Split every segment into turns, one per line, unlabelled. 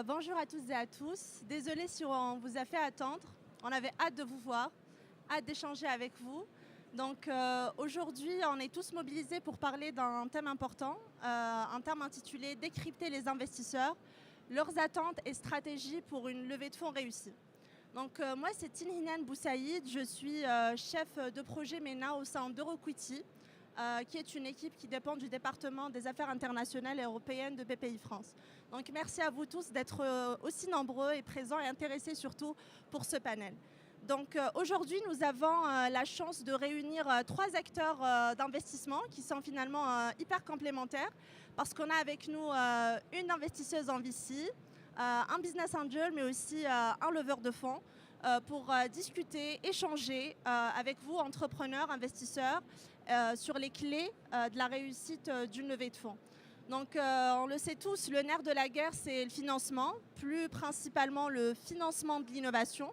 Bonjour à toutes et à tous. Désolée si on vous a fait attendre. On avait hâte de vous voir, hâte d'échanger avec vous. Donc aujourd'hui, on est tous mobilisés pour parler d'un thème important, un thème intitulé Décrypter les investisseurs, leurs attentes et stratégies pour une levée de fonds réussie. Donc moi, c'est Tinhinan Boussaïd, je suis chef de projet MENA au sein d'Euroquity, qui est une équipe qui dépend du département des affaires internationales et européennes de BPI France. Donc merci à vous tous d'être aussi nombreux et présents et intéressés surtout pour ce panel. Donc aujourd'hui, nous avons la chance de réunir trois acteurs d'investissement qui sont finalement hyper complémentaires parce qu'on a avec nous une investisseuse en VC, un business angel, mais aussi un leveur de fonds pour discuter, échanger avec vous, entrepreneurs, investisseurs, sur les clés de la réussite d'une levée de fonds. Donc, on le sait tous, le nerf de la guerre, c'est le financement, plus principalement le financement de l'innovation.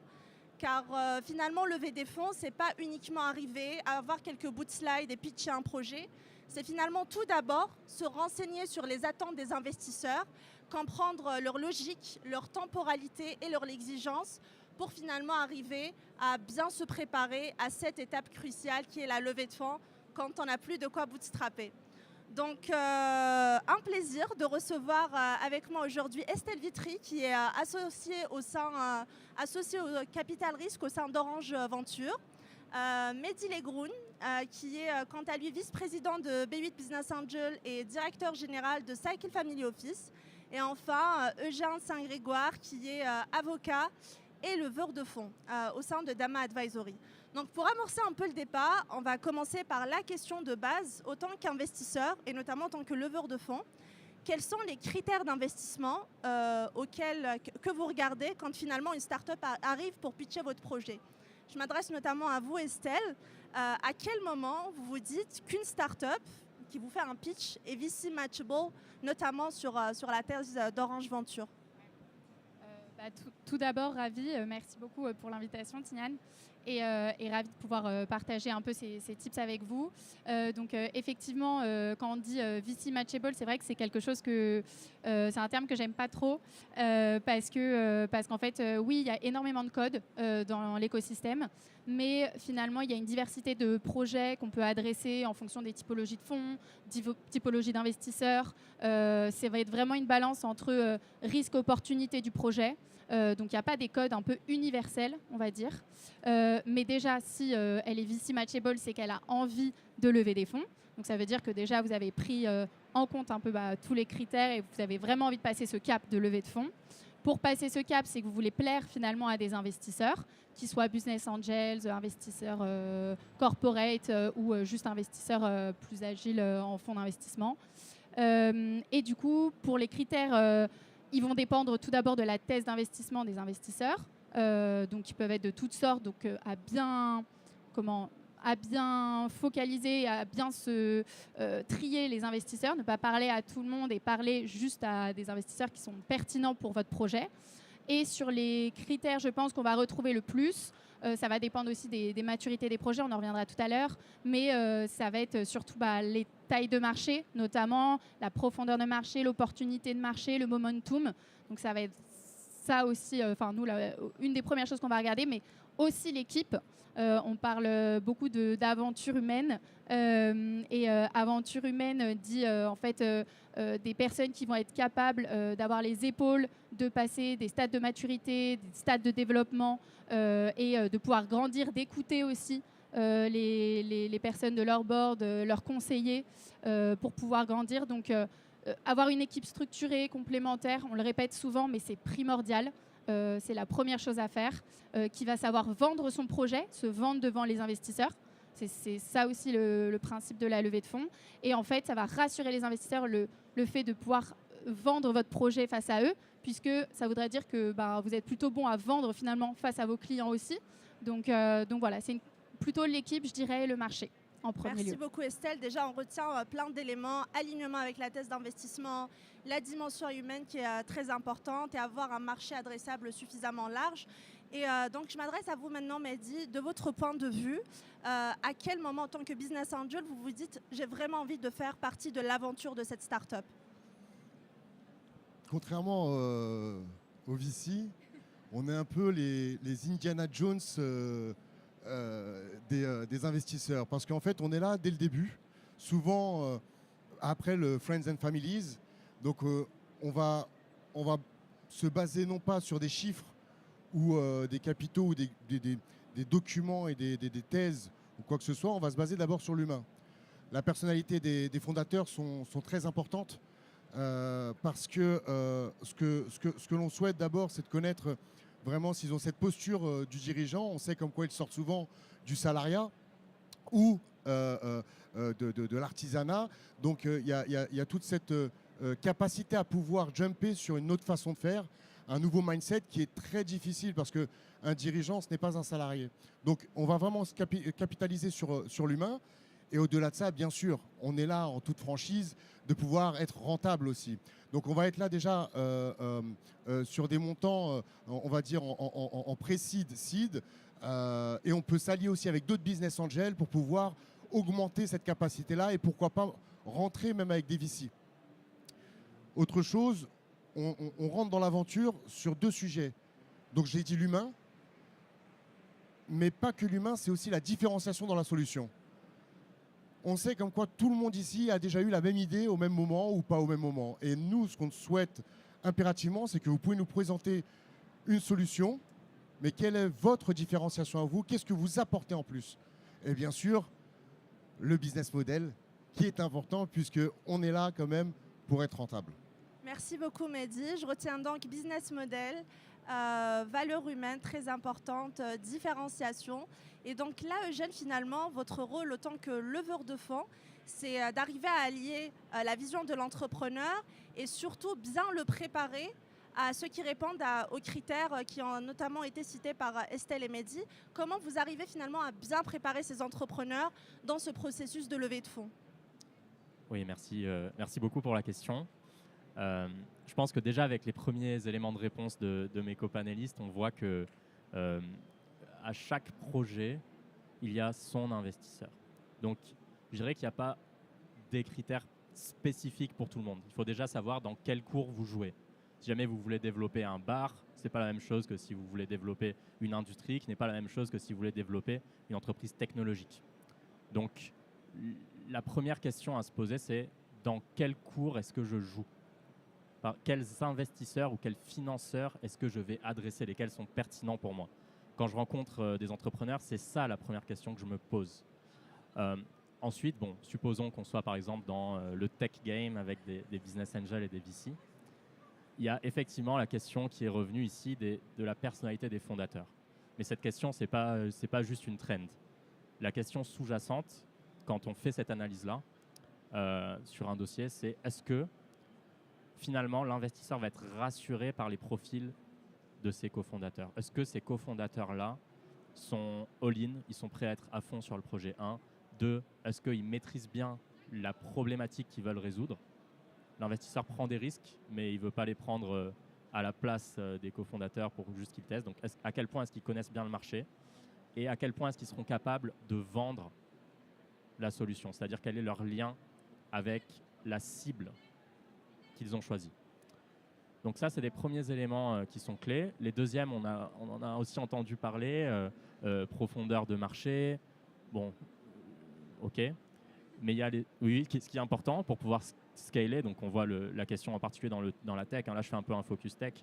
Car finalement, lever des fonds, ce n'est pas uniquement arriver à avoir quelques bouts de slide et pitcher un projet. C'est finalement tout d'abord se renseigner sur les attentes des investisseurs, comprendre leur logique, leur temporalité et leur exigence pour finalement arriver à bien se préparer à cette étape cruciale qui est la levée de fonds quand on n'a plus de quoi bootstrapper. Donc, un plaisir de recevoir avec moi aujourd'hui Estelle Vitry, qui est associée au capital risque au sein d'Orange Venture. Mehdi Legroun, qui est quant à lui vice-président de B8 Business Angel et directeur général de Cycle Family Office. Et enfin, Eugène Saint-Grégoire, qui est avocat et leveur de fonds au sein de Dama Advisory. Donc pour amorcer un peu le débat, on va commencer par la question de base. Autant qu'investisseur et notamment en tant que leveur de fonds, quels sont les critères d'investissement que vous regardez quand finalement une start-up arrive pour pitcher votre projet? Je m'adresse notamment à vous, Estelle. À quel moment vous vous dites qu'une start-up qui vous fait un pitch est VC matchable, notamment sur la thèse d'Orange Venture?
Tout d'abord, ravie. Merci beaucoup pour l'invitation, Tinhinan. Et ravie de pouvoir partager un peu ces tips avec vous. Effectivement, quand on dit VC matchable, c'est vrai que c'est quelque chose c'est un terme que j'aime pas trop parce qu'en fait, oui, il y a énormément de code dans l'écosystème, mais finalement, il y a une diversité de projets qu'on peut adresser en fonction des typologies de fonds, typologies d'investisseurs. Ça va être vraiment une balance entre risque-opportunité du projet. Donc il n'y a pas des codes un peu universels, on va dire. Mais déjà, si elle est VC matchable, c'est qu'elle a envie de lever des fonds. Donc ça veut dire que déjà, vous avez pris en compte un peu tous les critères et vous avez vraiment envie de passer ce cap de levée de fonds. Pour passer ce cap, c'est que vous voulez plaire finalement à des investisseurs, qui soient business angels, investisseurs corporate ou juste investisseurs plus agiles en fonds d'investissement. Et du coup, pour les critères, ils vont dépendre tout d'abord de la thèse d'investissement des investisseurs, donc qui peuvent être de toutes sortes, donc à bien focaliser, à bien se trier les investisseurs, ne pas parler à tout le monde et parler juste à des investisseurs qui sont pertinents pour votre projet. Et sur les critères, je pense qu'on va retrouver le plus, ça va dépendre aussi des maturités des projets, on en reviendra tout à l'heure, mais ça va être surtout les tailles de marché, notamment la profondeur de marché, l'opportunité de marché, le momentum. Donc ça va être ça aussi, une des premières choses qu'on va regarder, mais aussi l'équipe. On parle beaucoup d'aventure humaine. Aventure humaine dit en fait des personnes qui vont être capables d'avoir les épaules de passer des stades de maturité, des stades de développement et de pouvoir grandir, d'écouter aussi les personnes de leur board, leurs conseillers pour pouvoir grandir. Donc avoir une équipe structurée, complémentaire, on le répète souvent, mais c'est primordial. C'est la première chose à faire, qui va savoir vendre son projet, se vendre devant les investisseurs. C'est ça aussi le principe de la levée de fonds. Et en fait, ça va rassurer les investisseurs le fait de pouvoir vendre votre projet face à eux, puisque ça voudrait dire que vous êtes plutôt bon à vendre finalement face à vos clients aussi. Donc voilà, c'est plutôt l'équipe, je dirais, et le marché.
Merci beaucoup Estelle. Déjà, on retient plein d'éléments, alignement avec la thèse d'investissement, la dimension humaine qui est très importante et avoir un marché adressable suffisamment large. Et donc, je m'adresse à vous maintenant, Mehdi. De votre point de vue, à quel moment, en tant que business angel, vous vous dites « j'ai vraiment envie de faire partie de l'aventure de cette start-up »
Contrairement au VC, on est un peu les Indiana Jones des investisseurs. Parce qu'en fait, on est là dès le début, souvent après le Friends and Families. Donc, on va se baser non pas sur des chiffres ou des capitaux ou des documents et des thèses ou quoi que ce soit. On va se baser d'abord sur l'humain. La personnalité des fondateurs sont très importantes parce que ce que l'on souhaite d'abord, c'est de connaître vraiment s'ils ont cette posture du dirigeant. On sait comme quoi ils sortent souvent du salariat ou de l'artisanat. Donc il y a toute cette capacité à pouvoir jumper sur une autre façon de faire, un nouveau mindset qui est très difficile parce qu'un dirigeant, ce n'est pas un salarié. Donc on va vraiment se capitaliser sur l'humain. Et au-delà de ça, bien sûr, on est là en toute franchise de pouvoir être rentable aussi. Donc on va être là déjà sur des montants, on va dire en pré-seed, seed, et on peut s'allier aussi avec d'autres business angels pour pouvoir augmenter cette capacité-là et pourquoi pas rentrer même avec des VC. Autre chose, on rentre dans l'aventure sur 2 sujets. Donc j'ai dit l'humain, mais pas que l'humain, c'est aussi la différenciation dans la solution. On sait comme quoi tout le monde ici a déjà eu la même idée au même moment ou pas au même moment. Et nous, ce qu'on souhaite impérativement, c'est que vous pouvez nous présenter une solution, mais quelle est votre différenciation à vous? Qu'est-ce que vous apportez en plus? Et bien sûr, le business model qui est important puisqu'on est là quand même pour être rentable.
Merci beaucoup Mehdi. Je retiens donc business model, valeur humaine très importante, différenciation. Et donc là, Eugène, finalement, votre rôle autant que leveur de fonds, c'est d'arriver à allier la vision de l'entrepreneur et surtout bien le préparer à ceux qui répondent aux critères qui ont notamment été cités par Estelle et Mehdi. Comment vous arrivez finalement à bien préparer ces entrepreneurs dans ce processus de levée de fonds?
Oui, merci beaucoup pour la question. Je pense que déjà avec les premiers éléments de réponse de mes copanélistes, on voit que à chaque projet, il y a son investisseur. Donc, je dirais qu'il n'y a pas des critères spécifiques pour tout le monde. Il faut déjà savoir dans quel cours vous jouez. Si jamais vous voulez développer un bar, ce n'est pas la même chose que si vous voulez développer une industrie, qui n'est pas la même chose que si vous voulez développer une entreprise technologique. Donc, la première question à se poser, c'est dans quel cours est-ce que je joue? Par quels investisseurs ou quels financeurs est-ce que je vais adresser, lesquels sont pertinents pour moi? Quand je rencontre des entrepreneurs, c'est ça la première question que je me pose. Ensuite, supposons qu'on soit par exemple dans le tech game avec des business angels et des VC. Il y a effectivement la question qui est revenue ici de la personnalité des fondateurs. Mais cette question, ce n'est pas juste une trend. La question sous-jacente, quand on fait cette analyse-là sur un dossier, c'est est-ce que finalement l'investisseur va être rassuré par les profils de ses cofondateurs? Est-ce que ces cofondateurs-là sont all-in, ils sont prêts à être à fond sur le projet 1? 2, est-ce qu'ils maîtrisent bien la problématique qu'ils veulent résoudre? L'investisseur prend des risques, mais il ne veut pas les prendre à la place des cofondateurs pour juste qu'ils testent. Donc, à quel point est-ce qu'ils connaissent bien le marché? Et à quel point est-ce qu'ils seront capables de vendre la solution? C'est-à-dire quel est leur lien avec la cible qu'ils ont choisie. Donc ça, c'est des premiers éléments qui sont clés. Les deuxièmes, on en a aussi entendu parler, profondeur de marché. Bon, ok. Mais il y a ce qui est important pour pouvoir scaler, donc on voit la question en particulier dans la tech, là je fais un peu un focus tech,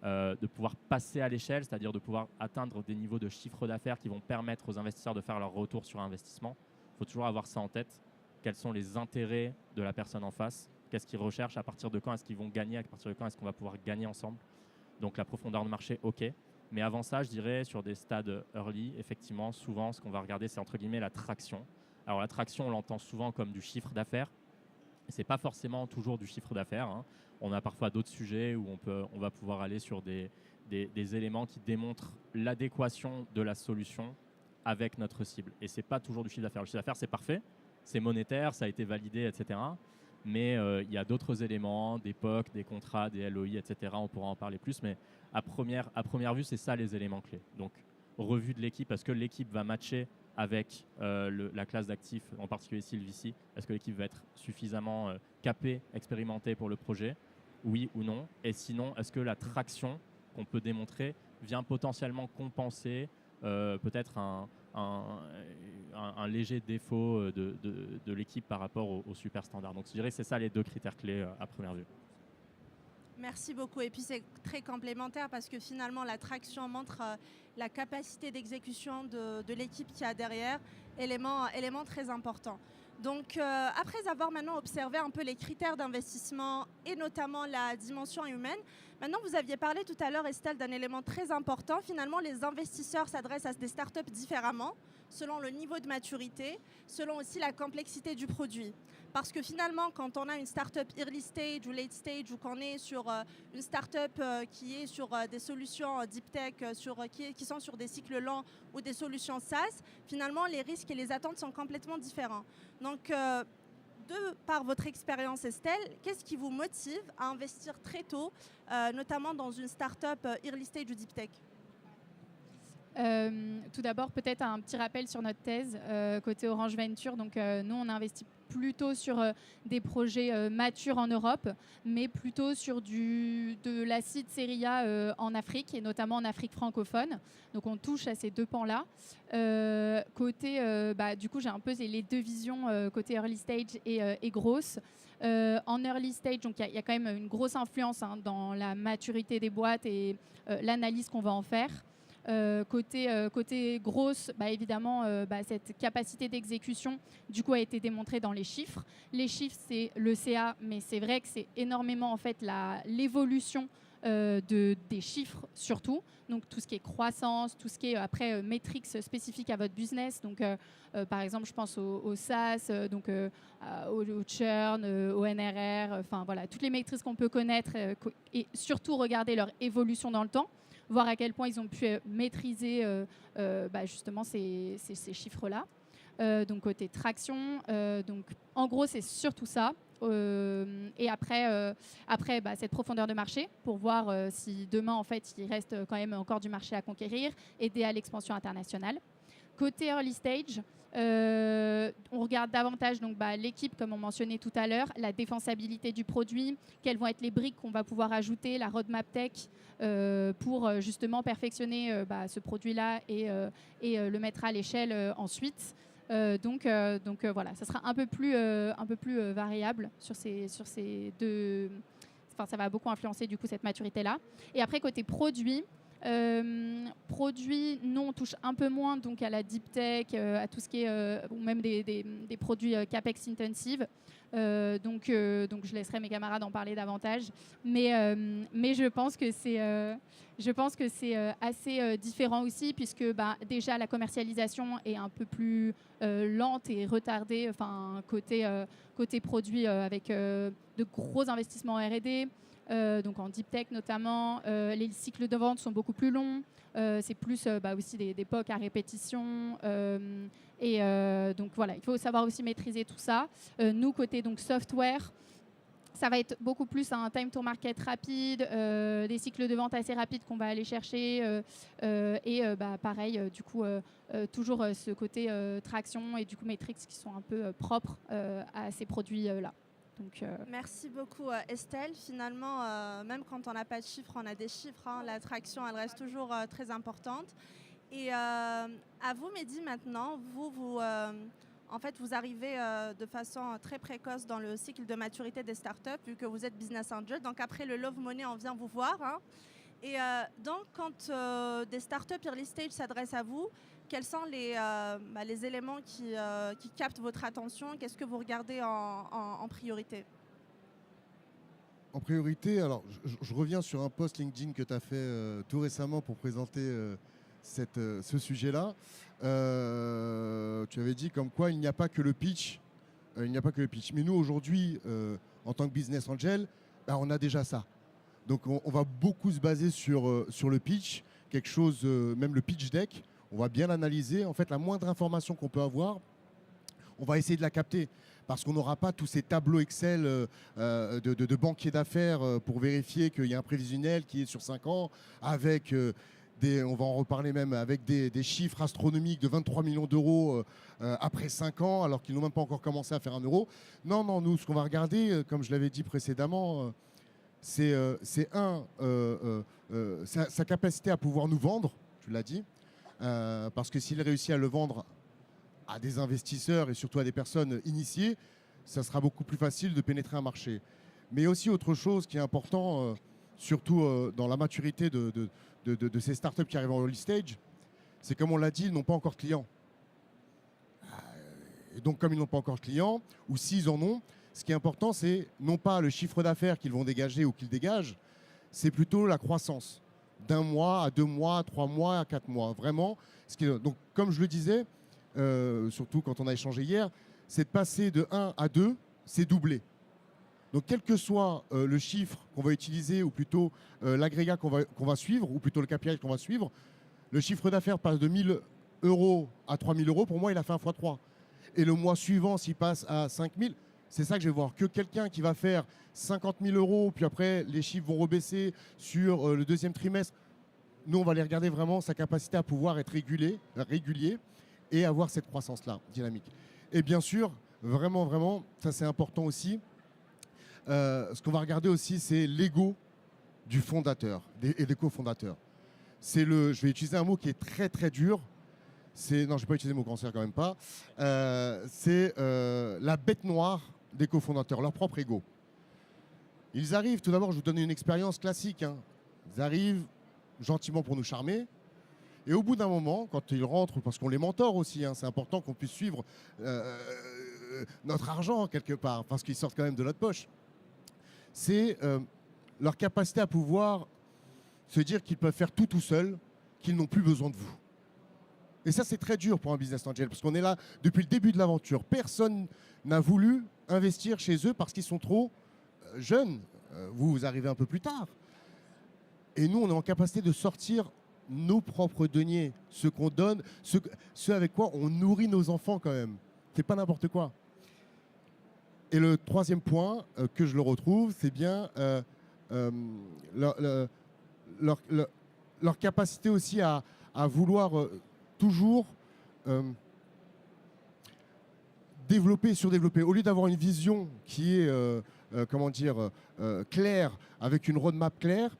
de pouvoir passer à l'échelle, c'est-à-dire de pouvoir atteindre des niveaux de chiffre d'affaires qui vont permettre aux investisseurs de faire leur retour sur investissement. Il faut toujours avoir ça en tête. Quels sont les intérêts de la personne en face? Qu'est-ce qu'ils recherchent? À partir de quand est-ce qu'ils vont gagner? À partir de quand est-ce qu'on va pouvoir gagner ensemble? Donc la profondeur de marché, ok. Mais avant ça, je dirais, sur des stades early, effectivement, souvent, ce qu'on va regarder, c'est entre guillemets la traction. Alors la traction, on l'entend souvent comme du chiffre d'affaires. Ce n'est pas forcément toujours du chiffre d'affaires. On a parfois d'autres sujets où on va pouvoir aller sur des éléments qui démontrent l'adéquation de la solution avec notre cible. Et ce n'est pas toujours du chiffre d'affaires. Le chiffre d'affaires, c'est parfait, c'est monétaire, ça a été validé, etc. Mais il y a d'autres éléments, des POC, des contrats, des LOI, etc. On pourra en parler plus, mais à première vue, c'est ça les éléments clés. Donc, revue de l'équipe, est-ce que l'équipe va matcher avec la classe d'actifs, en particulier ici le VC? Est-ce que l'équipe va être suffisamment capée, expérimentée pour le projet? Oui ou non? Et sinon, est-ce que la traction qu'on peut démontrer vient potentiellement compenser peut-être un léger défaut de l'équipe par rapport au super standard. Donc je dirais que c'est ça les 2 critères clés à première vue.
Merci beaucoup. Et puis c'est très complémentaire parce que finalement la traction montre la capacité d'exécution de l'équipe qui a derrière, élément très important. Donc après avoir maintenant observé un peu les critères d'investissement et notamment la dimension humaine, maintenant vous aviez parlé tout à l'heure, Estelle, d'un élément très important. Finalement, les investisseurs s'adressent à des startups différemment, selon le niveau de maturité, selon aussi la complexité du produit. Parce que finalement, quand on a une startup early stage ou late stage, ou qu'on est sur une startup qui est sur des solutions deep tech, qui sont sur des cycles lents ou des solutions SaaS, finalement, les risques et les attentes sont complètement différents. Donc, par votre expérience, Estelle, qu'est-ce qui vous motive à investir très tôt, notamment dans une startup early stage ou deep tech ?
Tout d'abord, peut-être un petit rappel sur notre thèse côté Orange Venture. Donc, nous, on investit plutôt sur des projets matures en Europe, mais plutôt sur de l'acide série A en Afrique, et notamment en Afrique francophone. Donc, on touche à ces 2 pans-là. Du coup, j'ai un peu les 2 visions, côté early stage et grosse. En early stage, donc il y a quand même une grosse influence dans la maturité des boîtes et l'analyse qu'on va en faire. Côté grosse, évidemment, cette capacité d'exécution, du coup, a été démontrée dans les chiffres. Les chiffres, c'est le CA, mais c'est vrai que c'est énormément, en fait, l'évolution des chiffres, surtout. Donc, tout ce qui est croissance, tout ce qui est, après, métriques spécifiques à votre business. Donc, par exemple, je pense au SaaS, au churn, au NRR, voilà, toutes les métriques qu'on peut connaître et surtout regarder leur évolution dans le temps, voir à quel point ils ont pu maîtriser justement ces chiffres-là. Donc côté traction, donc en gros c'est surtout ça. Et après cette profondeur de marché pour voir si demain en fait il reste quand même encore du marché à conquérir, aider à l'expansion internationale. Côté early stage, on regarde davantage l'équipe, comme on mentionnait tout à l'heure, la défensabilité du produit, quelles vont être les briques qu'on va pouvoir ajouter, la roadmap tech pour justement perfectionner ce produit-là et le mettre à l'échelle ensuite. Donc voilà, ça sera un peu plus variable sur ces 2. Enfin, ça va beaucoup influencer du coup cette maturité-là. Et après côté produit. Nous on touche un peu moins donc à la deep tech, à tout ce qui est ou même des produits capex intensive. Donc je laisserai mes camarades en parler davantage. Mais je pense que c'est assez différent aussi, puisque déjà la commercialisation est un peu plus lente et retardée, côté produit, avec de gros investissements en R&D. Donc en deep tech notamment, les cycles de vente sont beaucoup plus longs, c'est plus aussi des POC à répétition, donc voilà, il faut savoir aussi maîtriser tout ça. Nous, côté donc software, ça va être beaucoup plus un time to market rapide, des cycles de vente assez rapides qu'on va aller chercher, pareil, du coup, toujours ce côté traction et du coup métriques qui sont un peu propres à ces produits-là. Donc,
Merci beaucoup Estelle. Finalement, même quand on n'a pas de chiffres, on a des chiffres. La traction, elle reste toujours très importante. Et à vous, Mehdi, maintenant, vous arrivez de façon très précoce dans le cycle de maturité des startups, vu que vous êtes business angel. Donc après le Love Money, on vient vous voir. Et donc, quand des startups early stage s'adressent à vous, quels sont les éléments qui captent votre attention? Qu'est-ce que vous regardez en priorité?
En priorité, alors je reviens sur un post LinkedIn que tu as fait tout récemment pour présenter ce sujet-là. Tu avais dit comme quoi il n'y a pas que le pitch. Mais nous, aujourd'hui, en tant que business angel, on a déjà ça. Donc on va beaucoup se baser sur le pitch, quelque chose, même le pitch deck. On va bien l'analyser. En fait, la moindre information qu'on peut avoir, on va essayer de la capter. Parce qu'on n'aura pas tous ces tableaux Excel de banquiers d'affaires pour vérifier qu'il y a un prévisionnel qui est sur 5 ans, avec on va en reparler même, avec des chiffres astronomiques de 23 millions d'euros après 5 ans, alors qu'ils n'ont même pas encore commencé à faire 1 euro. Non, nous, ce qu'on va regarder, comme je l'avais dit précédemment, c'est sa capacité à pouvoir nous vendre, tu l'as dit, parce que s'il réussit à le vendre à des investisseurs et surtout à des personnes initiées, ça sera beaucoup plus facile de pénétrer un marché. Mais aussi autre chose qui est important, surtout dans la maturité de ces startups qui arrivent en early stage, c'est comme on l'a dit, ils n'ont pas encore de clients. Et donc comme ils n'ont pas encore de clients, ou s'ils en ont, ce qui est important, c'est non pas le chiffre d'affaires qu'ils vont dégager ou qu'ils dégagent, c'est plutôt la croissance d'un mois à 2 mois, à 3 mois, à 4 mois. Vraiment, donc comme je le disais, surtout quand on a échangé hier, c'est de passer de 1 à 2, c'est doublé. Donc quel que soit le chiffre qu'on va utiliser, ou plutôt l'agrégat qu'on va suivre, ou plutôt le KPI qu'on va suivre, le chiffre d'affaires passe de 1 000 euros à 3 000 euros, pour moi, il a fait un x3. Et le mois suivant, s'il passe à 5 000, c'est ça que je vais voir. Que quelqu'un qui va faire 50 000 euros, puis après, les chiffres vont rebaisser sur le deuxième trimestre. Nous, on va les regarder vraiment, sa capacité à pouvoir être régulier et avoir cette croissance-là, dynamique. Et bien sûr, vraiment, ça c'est important aussi, ce qu'on va regarder aussi, c'est l'ego du fondateur et des cofondateurs. Je vais utiliser un mot qui est très très dur. Non, je ne vais pas utiliser le mot cancer quand même pas. C'est la bête noire des cofondateurs, leur propre ego. Ils arrivent, tout d'abord, je vous donne une expérience classique. Ils arrivent gentiment pour nous charmer. Et au bout d'un moment, quand ils rentrent, parce qu'on les mentore aussi, c'est important qu'on puisse suivre notre argent quelque part, parce qu'ils sortent quand même de notre poche. C'est leur capacité à pouvoir se dire qu'ils peuvent faire tout seuls, qu'ils n'ont plus besoin de vous. Et ça, c'est très dur pour un business angel, parce qu'on est là depuis le début de l'aventure. Personne n'a voulu investir chez eux parce qu'ils sont trop jeunes. Vous arrivez un peu plus tard. Et nous, on est en capacité de sortir nos propres deniers, ce qu'on donne, ce avec quoi on nourrit nos enfants quand même. C'est pas n'importe quoi. Et le troisième point que je le retrouve, c'est bien leur capacité aussi à vouloir toujours développer et surdévelopper. Au lieu d'avoir une vision qui est claire, avec une roadmap claire,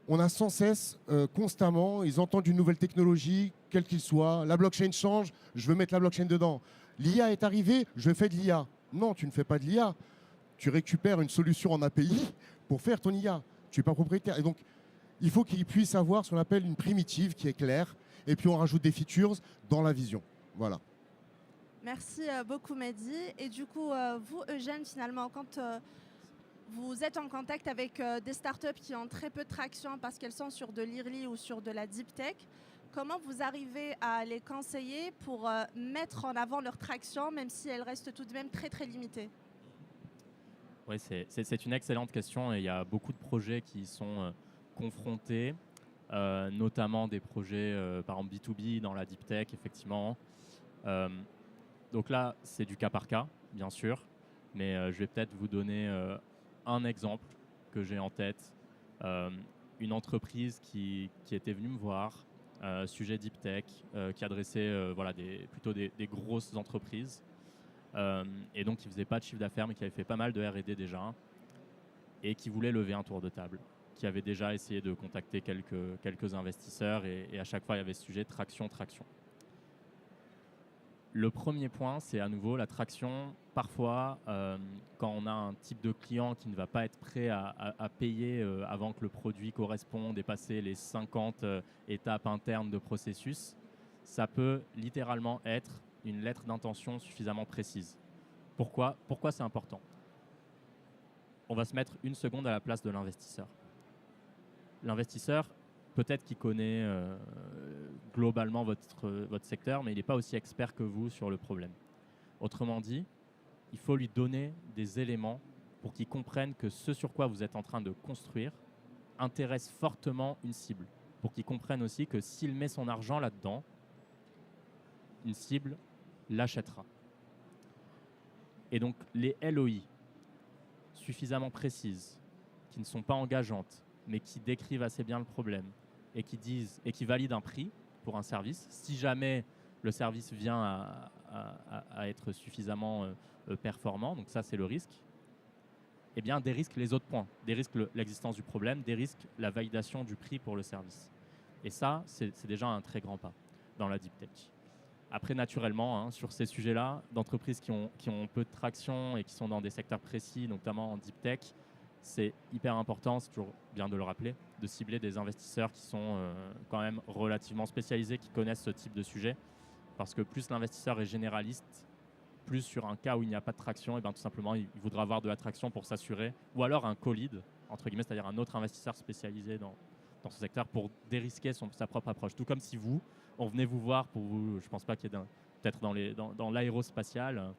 on a sans cesse, constamment, ils entendent une nouvelle technologie, quelle qu'il soit. La blockchain change, je veux mettre la blockchain dedans. L'IA est arrivée, je fais de l'IA. Non, tu ne fais pas de l'IA. Tu récupères une solution en API pour faire ton IA. Tu n'es pas propriétaire. Et donc, il faut qu'ils puissent avoir ce qu'on appelle une primitive qui est claire. Et puis, on rajoute des features dans la vision. Voilà.
Merci beaucoup, Mehdi. Et du coup, vous, Eugène, finalement, quand vous êtes en contact avec des startups qui ont très peu de traction parce qu'elles sont sur de l'early ou sur de la deep tech, comment vous arrivez à les conseiller pour mettre en avant leur traction, même si elle reste tout de même très, très limitée?
Oui, c'est une excellente question. Et il y a beaucoup de projets qui sont confrontés, notamment des projets, par exemple, B2B dans la deep tech, effectivement. Donc là, c'est du cas par cas, bien sûr. Mais je vais peut-être vous donner un exemple que j'ai en tête. Une entreprise qui était venue me voir, sujet deep tech, qui adressait plutôt des grosses entreprises. Et donc qui ne faisait pas de chiffre d'affaires, mais qui avait fait pas mal de R&D déjà, et qui voulait lever un tour de table, qui avait déjà essayé de contacter quelques investisseurs, et à chaque fois, il y avait ce sujet traction. Le premier point, c'est à nouveau la traction. Parfois, quand on a un type de client qui ne va pas être prêt à payer avant que le produit corresponde et passer les 50 étapes internes de processus, ça peut littéralement être une lettre d'intention suffisamment précise. Pourquoi c'est important? On va se mettre une seconde à la place de l'investisseur. L'investisseur, peut-être qu'il connaît globalement votre secteur, mais il n'est pas aussi expert que vous sur le problème. Autrement dit, il faut lui donner des éléments pour qu'il comprenne que ce sur quoi vous êtes en train de construire intéresse fortement une cible. Pour qu'il comprenne aussi que s'il met son argent là-dedans, une cible l'achètera. Et donc, les LOI suffisamment précises, qui ne sont pas engageantes, mais qui décrivent assez bien le problème et qui valident un prix pour un service, si jamais le service vient à être suffisamment performant, donc ça c'est le risque, eh bien, dérisque les autres points, dérisque l'existence du problème, dérisque la validation du prix pour le service. Et ça, c'est déjà un très grand pas dans la deep tech. Après, naturellement, sur ces sujets-là, d'entreprises qui ont peu de traction et qui sont dans des secteurs précis, notamment en deep tech, c'est hyper important, c'est toujours bien de le rappeler, de cibler des investisseurs qui sont quand même relativement spécialisés, qui connaissent ce type de sujet. Parce que plus l'investisseur est généraliste, plus sur un cas où il n'y a pas de traction, et bien tout simplement, il voudra avoir de la traction pour s'assurer. Ou alors un co-lead, entre guillemets, c'est-à-dire un autre investisseur spécialisé dans ce secteur pour dérisquer sa propre approche. Tout comme si on venait vous voir pour vous, je ne pense pas qu'il y ait peut-être dans l'aérospatial,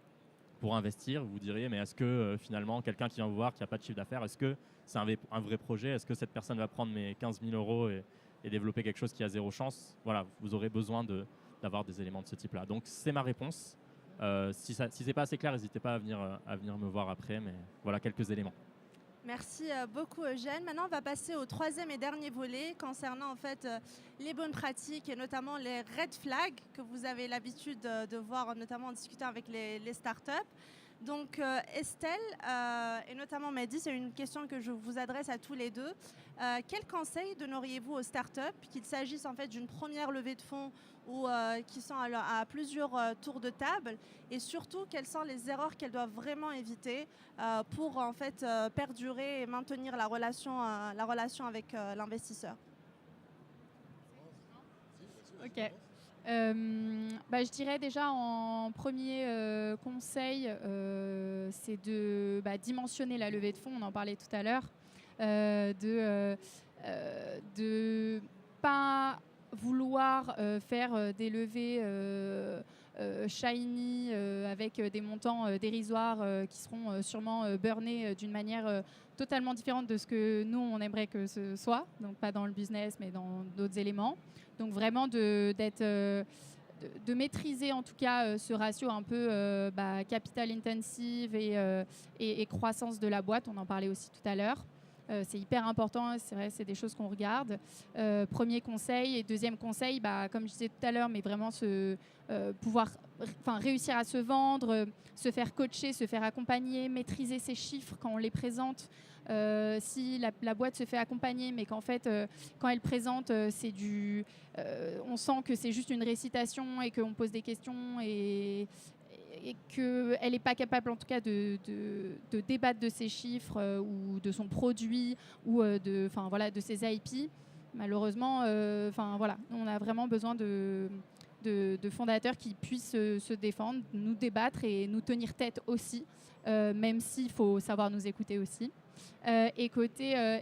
pour investir, vous diriez, mais est-ce que finalement, quelqu'un qui vient vous voir, qui n'a pas de chiffre d'affaires, est-ce que c'est un vrai projet? Est-ce que cette personne va prendre mes 15 000 euros et développer quelque chose qui a zéro chance? Voilà, vous aurez besoin d'avoir des éléments de ce type-là. Donc, c'est ma réponse. Si ce n'est pas assez clair, n'hésitez pas à venir me voir après, mais voilà quelques éléments.
Merci beaucoup Eugène. Maintenant, on va passer au troisième et dernier volet concernant en fait les bonnes pratiques et notamment les red flags que vous avez l'habitude de voir, notamment en discutant avec les startups. Donc Estelle et notamment Mehdi, c'est une question que je vous adresse à tous les deux. Quels conseils donneriez-vous aux startups, qu'il s'agisse en fait d'une première levée de fonds ou qui sont à plusieurs tours de table, et surtout quelles sont les erreurs qu'elles doivent vraiment éviter pour en fait perdurer et maintenir la relation avec l'investisseur?
Ok. Je dirais déjà en premier conseil, c'est de dimensionner la levée de fonds, on en parlait tout à l'heure, de pas vouloir faire des levées shiny avec des montants dérisoires qui seront sûrement burnés d'une manière totalement différente de ce que nous on aimerait que ce soit, donc pas dans le business mais dans d'autres éléments. Donc vraiment de maîtriser en tout cas ce ratio un peu capital intensive et croissance de la boîte. On en parlait aussi tout à l'heure. C'est hyper important, c'est vrai, c'est des choses qu'on regarde. Premier conseil. Et deuxième conseil, comme je disais tout à l'heure, mais vraiment réussir à se vendre, se faire coacher, se faire accompagner, maîtriser ses chiffres quand on les présente. Si la boîte se fait accompagner, mais qu'en fait, quand elle présente, on sent que c'est juste une récitation et qu'on pose des questions et qu'elle n'est pas capable, en tout cas, de débattre de ses chiffres ou de son produit ou de ses IP. Malheureusement, on a vraiment besoin de fondateurs qui puissent se défendre, nous débattre et nous tenir tête aussi, même s'il faut savoir nous écouter aussi. Et côté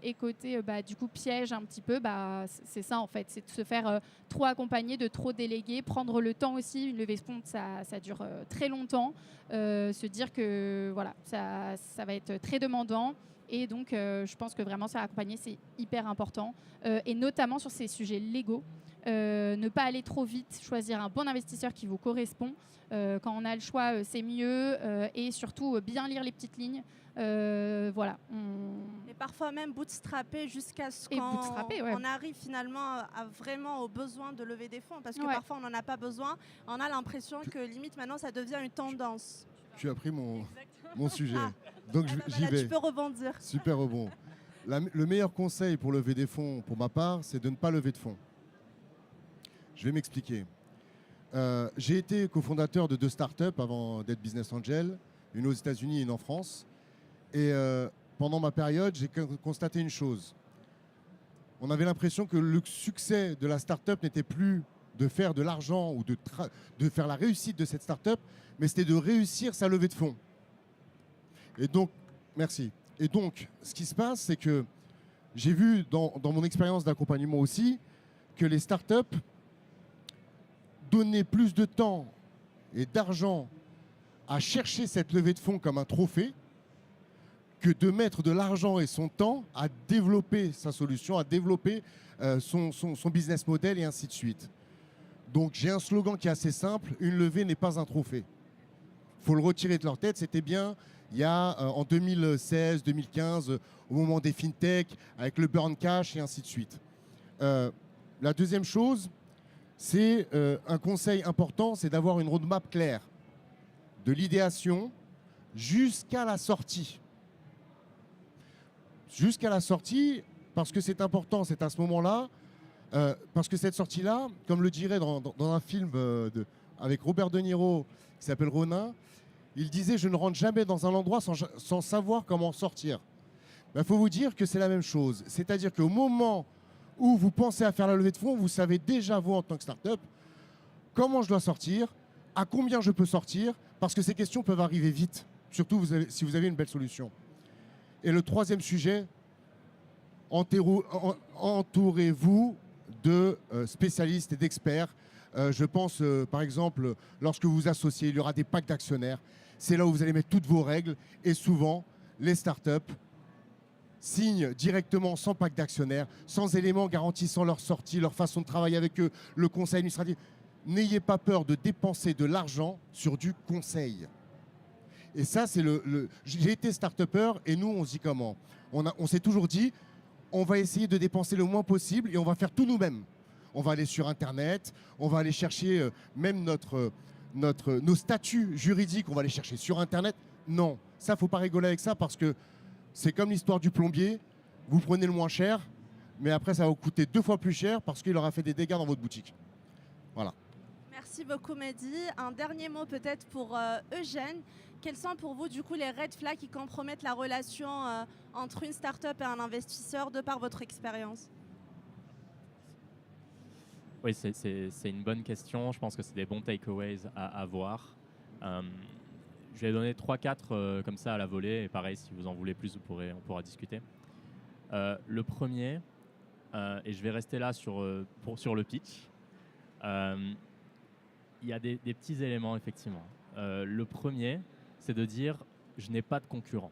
du coup piège un petit peu, c'est ça en fait, c'est de se faire trop accompagner, de trop déléguer, prendre le temps aussi. Une levée de fonds, ça dure très longtemps, se dire que voilà, ça va être très demandant. Et donc, je pense que vraiment se faire accompagner, c'est hyper important. Et notamment sur ces sujets légaux. Ne pas aller trop vite, choisir un bon investisseur qui vous correspond. Quand on a le choix, c'est mieux. Et surtout, bien lire les petites lignes. Voilà.
Et parfois même bootstrapper jusqu'à ce qu'on arrive finalement vraiment au besoin de lever des fonds. Parce que parfois, on n'en a pas besoin. On a l'impression que limite, maintenant, ça devient une tendance.
Tu as pris mon sujet. Donc, j'y vais.
Tu peux rebondir.
Super rebond. Le meilleur conseil pour lever des fonds, pour ma part, c'est de ne pas lever de fonds. Je vais m'expliquer. J'ai été cofondateur de 2 startups avant d'être business angel, une aux États-Unis et une en France. Et pendant ma période, j'ai constaté une chose. On avait l'impression que le succès de la startup n'était plus de faire de l'argent ou de faire la réussite de cette startup, mais c'était de réussir sa levée de fonds. Et donc, merci. Et donc, ce qui se passe, c'est que j'ai vu dans mon expérience d'accompagnement aussi que les startups donnaient plus de temps et d'argent à chercher cette levée de fonds comme un trophée que de mettre de l'argent et son temps à développer sa solution, à développer son business model et ainsi de suite. Donc j'ai un slogan qui est assez simple, une levée n'est pas un trophée. Il faut le retirer de leur tête, c'était bien il y a en 2016, 2015, au moment des fintech, avec le burn cash et ainsi de suite. La deuxième chose, c'est un conseil important, c'est d'avoir une roadmap claire, de l'idéation jusqu'à la sortie. jusqu'à la sortie, parce que c'est important, c'est à ce moment-là, parce que cette sortie-là, comme le dirait dans un film avec Robert De Niro qui s'appelle Ronin, il disait « Je ne rentre jamais dans un endroit sans savoir comment sortir ». Il faut vous dire que c'est la même chose. C'est-à-dire qu'au moment où vous pensez à faire la levée de fonds, vous savez déjà, vous, en tant que start-up, comment je dois sortir, à combien je peux sortir, parce que ces questions peuvent arriver vite, surtout si vous avez une belle solution. Et le troisième sujet, entourez-vous de spécialistes et d'experts. Je pense, par exemple, lorsque vous vous associez, il y aura des packs d'actionnaires. C'est là où vous allez mettre toutes vos règles. Et souvent, les startups signent directement sans pack d'actionnaires, sans éléments garantissant leur sortie, leur façon de travailler avec eux, le conseil administratif. N'ayez pas peur de dépenser de l'argent sur du conseil. Et ça, c'est j'ai été start-upper et nous, on se dit comment ? On s'est toujours dit, on va essayer de dépenser le moins possible et on va faire tout nous-mêmes. On va aller sur Internet, on va aller chercher même nos statuts juridiques, on va aller chercher sur Internet. Non, ça, il ne faut pas rigoler avec ça parce que c'est comme l'histoire du plombier. Vous prenez le moins cher, mais après, ça va vous coûter 2 fois plus cher parce qu'il aura fait des dégâts dans votre boutique. Voilà.
Merci beaucoup Mehdi. Un dernier mot peut-être pour Eugène. Quels sont pour vous du coup les red flags qui compromettent la relation entre une start-up et un investisseur de par votre expérience ?
Oui, c'est une bonne question. Je pense que c'est des bons takeaways à avoir. Je vais donner 3-4 comme ça à la volée. Et pareil, si vous en voulez plus, on pourra discuter. Le premier, et je vais rester là sur le pitch, il y a des petits éléments, effectivement. Le premier, c'est de dire « je n'ai pas de concurrent ».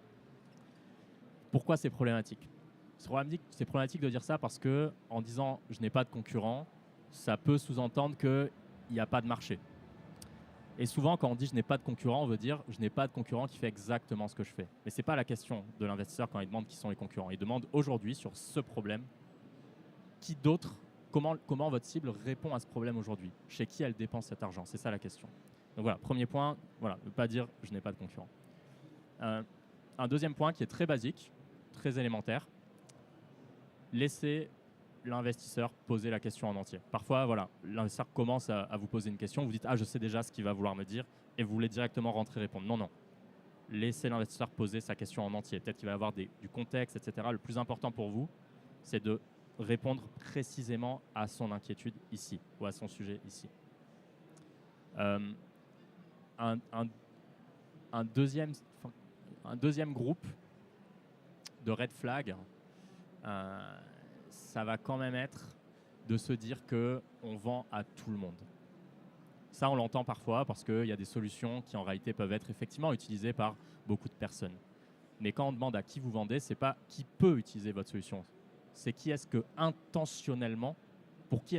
Pourquoi c'est problématique ? C'est problématique de dire ça parce qu'en disant « je n'ai pas de concurrent », ça peut sous-entendre qu'il n'y a pas de marché. Et souvent, quand on dit « je n'ai pas de concurrent », on veut dire « je n'ai pas de concurrent qui fait exactement ce que je fais ». Mais ce n'est pas la question de l'investisseur quand il demande qui sont les concurrents. Il demande aujourd'hui, sur ce problème, qui d'autre, comment votre cible répond à ce problème aujourd'hui ? Chez qui elle dépense cet argent ? C'est ça la question. Donc voilà, premier point, voilà, ne pas dire « je n'ai pas de concurrent ». Un deuxième point qui est très basique, très élémentaire, laissez l'investisseur poser la question en entier. Parfois, voilà, l'investisseur commence à vous poser une question, vous dites « ah, je sais déjà ce qu'il va vouloir me dire » et vous voulez directement rentrer répondre. Non, non. Laissez l'investisseur poser sa question en entier. Peut-être qu'il va y avoir du contexte, etc. Le plus important pour vous, c'est de répondre précisément à son inquiétude ici, ou à son sujet ici. Un deuxième groupe de red flag, ça va quand même être de se dire qu'on vend à tout le monde. Ça, on l'entend parfois parce qu'il y a des solutions qui, en réalité, peuvent être effectivement utilisées par beaucoup de personnes. Mais quand on demande à qui vous vendez, ce n'est pas qui peut utiliser votre solution. C'est pour qui est-ce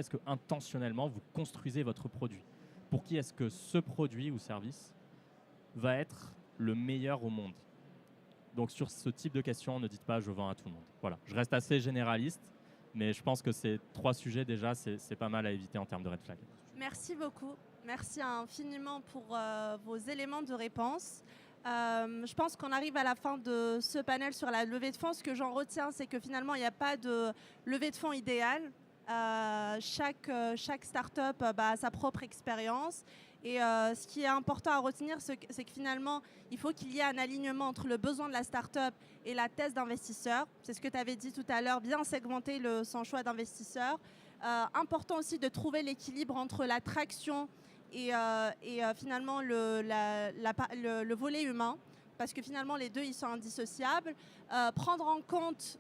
que intentionnellement vous construisez votre produit. Pour qui est-ce que ce produit ou service va être le meilleur au monde. Donc sur ce type de questions, ne dites pas « je vends à tout le monde ». Voilà, je reste assez généraliste, mais je pense que ces 3 sujets déjà, c'est pas mal à éviter en termes de red flag.
Merci beaucoup. Merci infiniment pour vos éléments de réponse. Je pense qu'on arrive à la fin de ce panel sur la levée de fonds. Ce que j'en retiens, c'est que finalement, il n'y a pas de levée de fonds idéale. Chaque start-up a sa propre expérience. Et ce qui est important à retenir, c'est que finalement, il faut qu'il y ait un alignement entre le besoin de la start-up et la thèse d'investisseur. C'est ce que tu avais dit tout à l'heure, bien segmenter son choix d'investisseur. Important aussi de trouver l'équilibre entre la traction et finalement le volet humain, parce que finalement les deux ils sont indissociables. Prendre en compte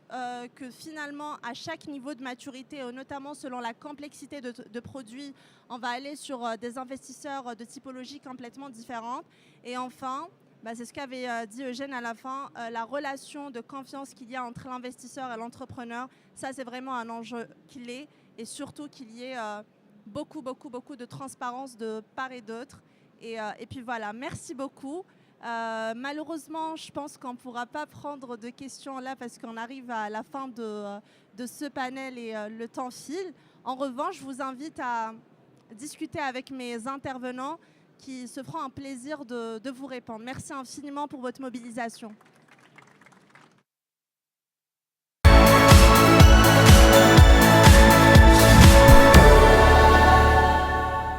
que finalement à chaque niveau de maturité, notamment selon la complexité de produits, on va aller sur des investisseurs de typologie complètement différentes. Et enfin, c'est ce qu'avait dit Eugène à la fin, la relation de confiance qu'il y a entre l'investisseur et l'entrepreneur, ça c'est vraiment un enjeu clé, et surtout qu'il y ait beaucoup de transparence de part et d'autre. Et puis voilà, merci beaucoup. Malheureusement, je pense qu'on ne pourra pas prendre de questions là parce qu'on arrive à la fin de ce panel et le temps file. En revanche, je vous invite à discuter avec mes intervenants qui se feront un plaisir de vous répondre. Merci infiniment pour votre mobilisation.